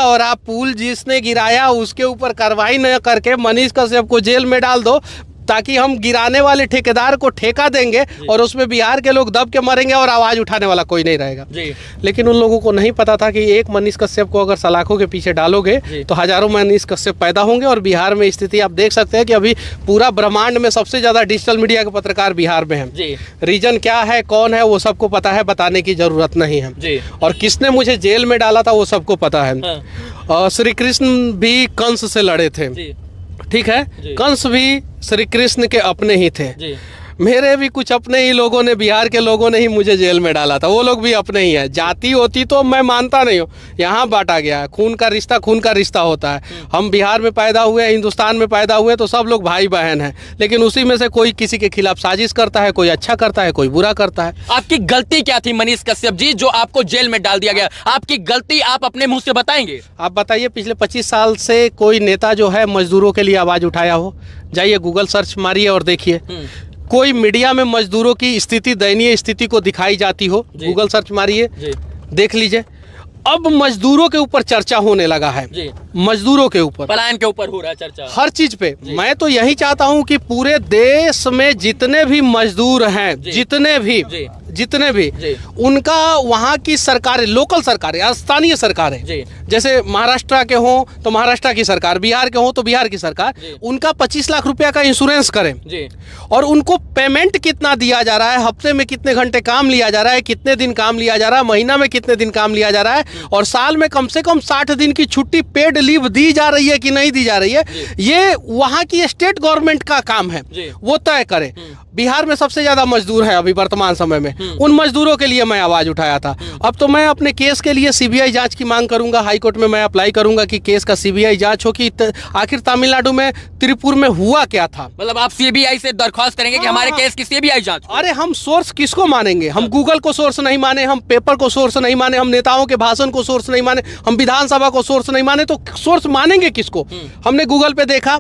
और आप पुल जिसने गिराया उसके ऊपर कार्रवाई न करके मनीष कश्यप को जेल में डाल दो, ताकि हम गिराने वाले ठेकेदार को ठेका देंगे और उसमें बिहार के लोग दब के मरेंगे और आवाज़ उठाने वाला कोई नहीं रहेगा जी। लेकिन उन लोगों को नहीं पता था कि एक मनीष कश्यप को अगर सलाखों के पीछे डालोगे तो हजारों मनीष कश्यप पैदा होंगे। और बिहार में स्थिति आप देख सकते हैं कि अभी पूरा ब्रह्मांड में सबसे ज़्यादा डिजिटल मीडिया के पत्रकार बिहार में हैं। रीजन क्या है, कौन है, वो सबको पता है, बताने की जरूरत नहीं है। और किसने मुझे जेल में डाला था वो सबको पता है। श्री कृष्ण भी कंस से लड़े थे, ठीक है, कंस भी श्री कृष्ण के अपने ही थे। मेरे भी कुछ अपने ही लोगों ने, बिहार के लोगों ने ही मुझे जेल में डाला था, वो लोग भी अपने ही हैं। जाति होती तो मैं मानता नहीं हूँ, यहाँ बांटा गया है। खून का रिश्ता होता है। हम बिहार में पैदा हुए, हिंदुस्तान में पैदा हुए तो सब लोग भाई बहन हैं, लेकिन उसी में से कोई किसी के खिलाफ साजिश करता है, कोई अच्छा करता है, कोई बुरा करता है। आपकी गलती क्या थी मनीष कश्यप जी, जो आपको जेल में डाल दिया गया? आपकी गलती आप अपने मुंह से बताएंगे? आप बताइए, पिछले 25 साल से कोई नेता जो है मजदूरों के लिए आवाज़ उठाया हो? जाइए गूगल सर्च मारिए और देखिए, कोई मीडिया में मजदूरों की स्थिति, दयनीय स्थिति को दिखाई जाती हो? गूगल सर्च मारिए, देख लीजिए। अब मजदूरों के ऊपर चर्चा होने लगा है, मजदूरों के ऊपर, पलायन के ऊपर हो रहा है चर्चा, हर चीज पे। मैं तो यही चाहता हूं कि पूरे देश में जितने भी मजदूर हैं, जितने भी उनका वहाँ की सरकारें, लोकल सरकारें, स्थानीय सरकारें, जैसे महाराष्ट्र के हों तो महाराष्ट्र की सरकार, बिहार के हों तो बिहार की सरकार, उनका 25 लाख रुपया का इंश्योरेंस करें। और उनको पेमेंट कितना दिया जा रहा है, हफ्ते में कितने घंटे काम लिया जा रहा है, कितने दिन काम लिया जा रहा है, महीना में कितने दिन काम लिया जा रहा है, और साल में कम से कम 60 दिन की छुट्टी पेड लीव दी जा रही है कि नहीं दी जा रही है, ये वहाँ की स्टेट गवर्नमेंट का काम है, वो तय करे। बिहार में सबसे ज्यादा मजदूर है अभी वर्तमान समय में, उन मजदूरों के लिए मैं आवाज उठाया था। अब तो मैं अपने केस के लिए सीबीआई जांच की मांग करूंगा, हाई कोर्ट में मैं अप्लाई करूंगा कि केस का सीबीआई जांच हो कि आखिर तमिलनाडु में त्रिपुर में हुआ क्या था। मतलब आप सीबीआई से दरख्वास्त करेंगे कि हमारे केस की सीबीआई जांच? अरे हम सोर्स किसको मानेंगे? हम गूगल को सोर्स नहीं माने, हम पेपर को सोर्स नहीं माने, हम नेताओं के भाषण को सोर्स नहीं माने, हम विधानसभा को सोर्स नहीं माने, तो सोर्स मानेंगे किसको? हमने गूगल पे देखा,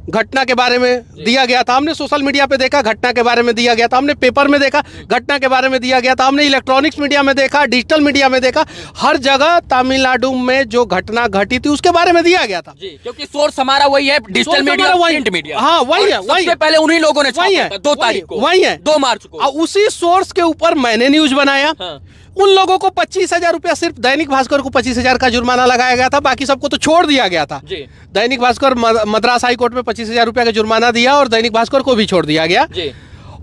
घटना के बारे में दिया गया था, हमने सोशल मीडिया पे देखा, घटना के बारे में दिया गया था, हमने पेपर में देखा, घटना के बारे में दिया गया था, हमने इलेक्ट्रॉनिक्स मीडिया में देखा, डिजिटल मीडिया में देखा, हर जगह तमिलनाडु में जो घटना घटी थी उसके बारे में दिया गया था। क्योंकि सोर्स हमारा वही है, डिजिटल मीडिया, प्रिंट मीडिया। हाँ वही है, सबसे पहले उन्हीं लोगों ने वही है, 2 तारीख को, वही है, 2 मार्च को। उसी सोर्स के ऊपर मैंने न्यूज बनाया। उन लोगों को 25,000 रुपया, सिर्फ दैनिक भास्कर को 25,000 का जुर्माना लगाया गया था, बाकी सबको तो छोड़ दिया गया था। दैनिक भास्कर मद्रास हाई कोर्ट में 25,000 रुपया का जुर्माना दिया और दैनिक भास्कर को भी छोड़ दिया गया,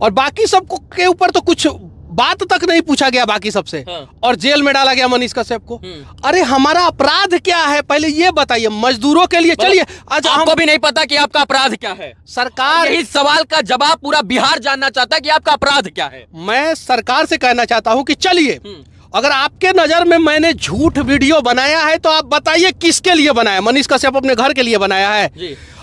और बाकी सबको के ऊपर तो कुछ बात तक नहीं पूछा गया बाकी सबसे, और जेल में डाला गया मनीष कश्यप को। अरे हमारा अपराध क्या है पहले ये बताइए, मजदूरों के लिए। चलिए, आज आपको भी नहीं पता कि आपका अपराध क्या है? सरकार, इस सवाल का जवाब पूरा बिहार जानना चाहता है कि आपका अपराध क्या है। मैं सरकार से कहना चाहता हूं कि चलिए, अगर आपके नजर में मैंने झूठ वीडियो बनाया है तो आप बताइए किसके लिए बनाया? मनीष कश्यप अपने घर के लिए बनाया है?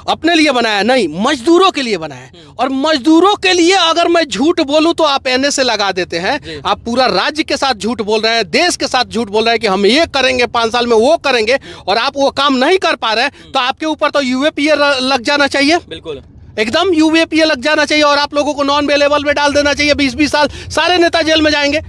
अपने लिए बनाया नहीं, मजदूरों के लिए बनाया है। और मजदूरों के लिए अगर मैं झूठ बोलूं तो आप एनए से लगा देते हैं। आप पूरा राज्य के साथ झूठ बोल रहे हैं, देश के साथ झूठ बोल रहे हैं कि हम ये करेंगे, 5 साल में वो करेंगे, और आप वो काम नहीं कर पा रहे हैं, तो आपके ऊपर तो यूएपीए लग जाना चाहिए। बिल्कुल, एकदम यूएपीए लग जाना चाहिए, और आप लोगों को नॉन अवेलेबल में डाल देना चाहिए। 20-20 साल सारे नेता जेल में जाएंगे।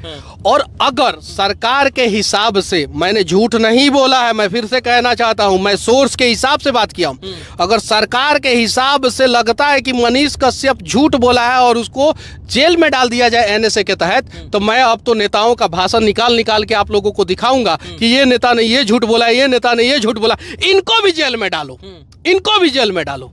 और अगर सरकार के हिसाब से, मैंने झूठ नहीं बोला है, मैं फिर से कहना चाहता हूं, मैं सोर्स के हिसाब से बात किया हूं, अगर सरकार के हिसाब से लगता है कि मनीष कश्यप झूठ बोला है और उसको जेल में डाल दिया जाए एनएसए के तहत, तो मैं अब तो नेताओं का भाषण निकाल के आप लोगों को दिखाऊंगा कि ये नेता ने ये झूठ बोला है, ये नेता ने ये झूठ बोला, इनको भी जेल में डालो, इनको भी जेल में डालो।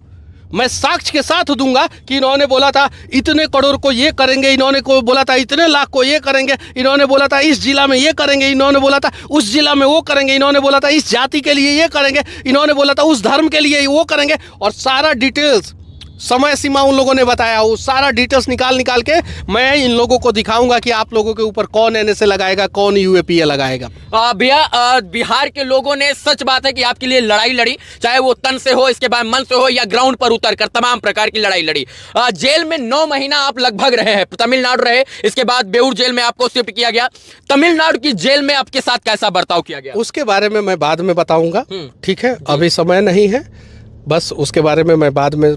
मैं साक्ष्य के साथ दूंगा कि इन्होंने बोला था इतने करोड़ को ये करेंगे, इन्होंने को बोला था इतने लाख को ये करेंगे, इन्होंने बोला था इस जिला में ये करेंगे, इन्होंने बोला था उस जिला में वो करेंगे, इन्होंने बोला था इस जाति के लिए ये करेंगे, इन्होंने बोला था उस धर्म के लिए वो करेंगे, और सारा डिटेल्स, समय सीमा उन लोगों ने बताया, वो सारा डिटेल्स निकाल के मैं इन लोगों को दिखाऊंगा कि आप लोगों के ऊपर कौन एनएसए लगाएगा, कौन यूएपीए लगाएगा। भैया, बिहार के लोगों ने, सच बात है कि आपके लिए लड़ाई लड़ी, चाहे वो तन से हो, इसके बाद मन से हो, या ग्राउंड पर उतर कर तमाम प्रकार की लड़ाई लड़ी। जेल में 9 महीना आप लगभग रहे हैं, तमिलनाडु रहे, इसके बाद बेऊर जेल में आपको शिफ्ट किया गया। तमिलनाडु की जेल में आपके साथ कैसा बर्ताव किया गया? उसके बारे में मैं बाद में बताऊंगा, ठीक है, अभी समय नहीं है। बस उसके बारे में मैं बाद में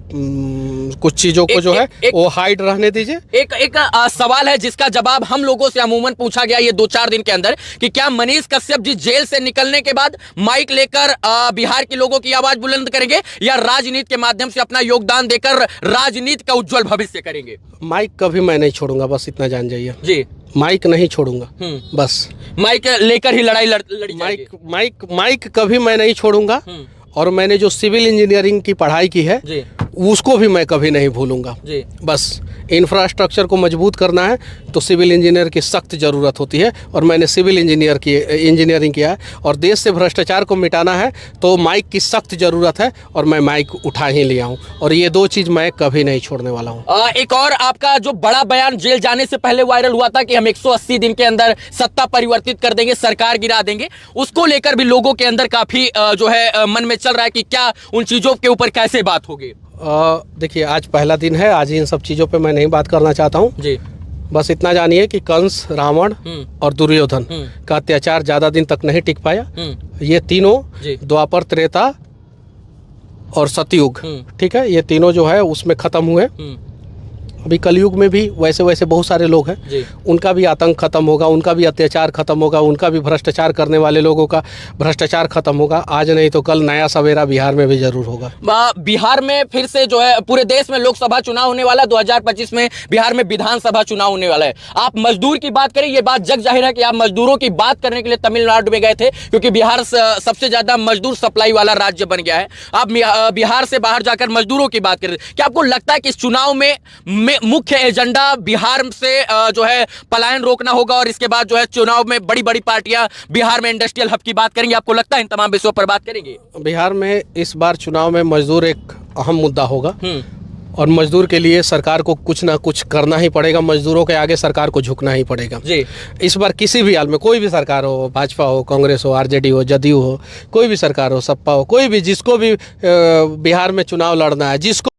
कुछ चीज़ों को जो है वो हाइड रहने दीजिए। एक सवाल है जिसका जवाब हम लोगों से अमूमन पूछा गया ये 2-4 दिन के अंदर कि क्या मनीष कश्यप जी जेल से निकलने के बाद माइक लेकर बिहार के लोगों की आवाज बुलंद करेंगे या राजनीति के माध्यम से अपना योगदान देकर राजनीति का उज्जवल भविष्य करेंगे? माइक कभी मैं नहीं छोड़ूंगा, बस इतना जान जाइए जी। माइक नहीं छोड़ूंगा, बस माइक लेकर ही लड़ाई लड़ी जाएगी। माइक कभी मैं नहीं छोड़ूंगा। और मैंने जो सिविल इंजीनियरिंग की पढ़ाई की है जी, उसको भी मैं कभी नहीं भूलूंगा जी। बस इंफ्रास्ट्रक्चर को मजबूत करना है तो सिविल इंजीनियर की सख्त ज़रूरत होती है और मैंने सिविल इंजीनियरिंग किया है। और देश से भ्रष्टाचार को मिटाना है तो माइक की सख्त ज़रूरत है और मैं माइक उठा ही लिया हूँ और ये 2 चीज़ मैं कभी नहीं छोड़ने वाला हूँ। एक और आपका जो बड़ा बयान जेल जाने से पहले वायरल हुआ था कि हम 180 दिन के अंदर सत्ता परिवर्तित कर देंगे, सरकार गिरा देंगे, उसको लेकर भी लोगों के अंदर काफ़ी जो है मन में चल रहा है कि क्या उन चीज़ों के ऊपर कैसे बात होगी? देखिए आज पहला दिन है, आज इन सब चीज़ों पे मैं नहीं बात करना चाहता हूँ जी। बस इतना जानिए कि कंस, रावण और दुर्योधन का अत्याचार ज़्यादा दिन तक नहीं टिक पाया। ये तीनों द्वापर, त्रेता और सतयुग, ठीक है, ये तीनों जो है उसमें ख़त्म हुए। अभी कलयुग में भी वैसे वैसे बहुत सारे लोग हैं, उनका भी आतंक खत्म होगा, उनका भी अत्याचार खत्म होगा, उनका भी भ्रष्टाचार करने वाले लोगों का भ्रष्टाचार खत्म होगा। आज नहीं तो कल नया सवेरा बिहार में भी जरूर होगा। बिहार में फिर से जो है पूरे देश में लोकसभा चुनाव होने वाला है, 2025 में बिहार में विधानसभा चुनाव होने वाला है। आप मजदूर की बात करें, ये बात जग जाहिर है कि आप मजदूरों की बात करने के लिए तमिलनाडु में गए थे क्योंकि बिहार सबसे ज्यादा मजदूर सप्लाई वाला राज्य बन गया है। आप बिहार से बाहर जाकर मजदूरों की बात करें, क्या आपको लगता है कि इस चुनाव में मुख्य एजेंडा बिहार से जो है पलायन रोकना होगा और इसके बाद जो है चुनाव में बड़ी बड़ी पार्टियां बिहार में इंडस्ट्रियल हब की बात करेंगे? आपको लगता है इन तमाम विषयों पर बात करेंगे? बिहार में इस बार चुनाव में मजदूर एक अहम मुद्दा होगा और मजदूर के लिए सरकार को कुछ ना कुछ करना ही पड़ेगा। मजदूरों के आगे सरकार को झुकना ही पड़ेगा जी। इस बार किसी भी हाल में कोई भी सरकार हो, भाजपा हो, कांग्रेस हो, आरजेडी हो, जदयू हो, कोई भी सरकार हो, सपा हो, कोई भी, जिसको भी बिहार में चुनाव लड़ना है, जिसको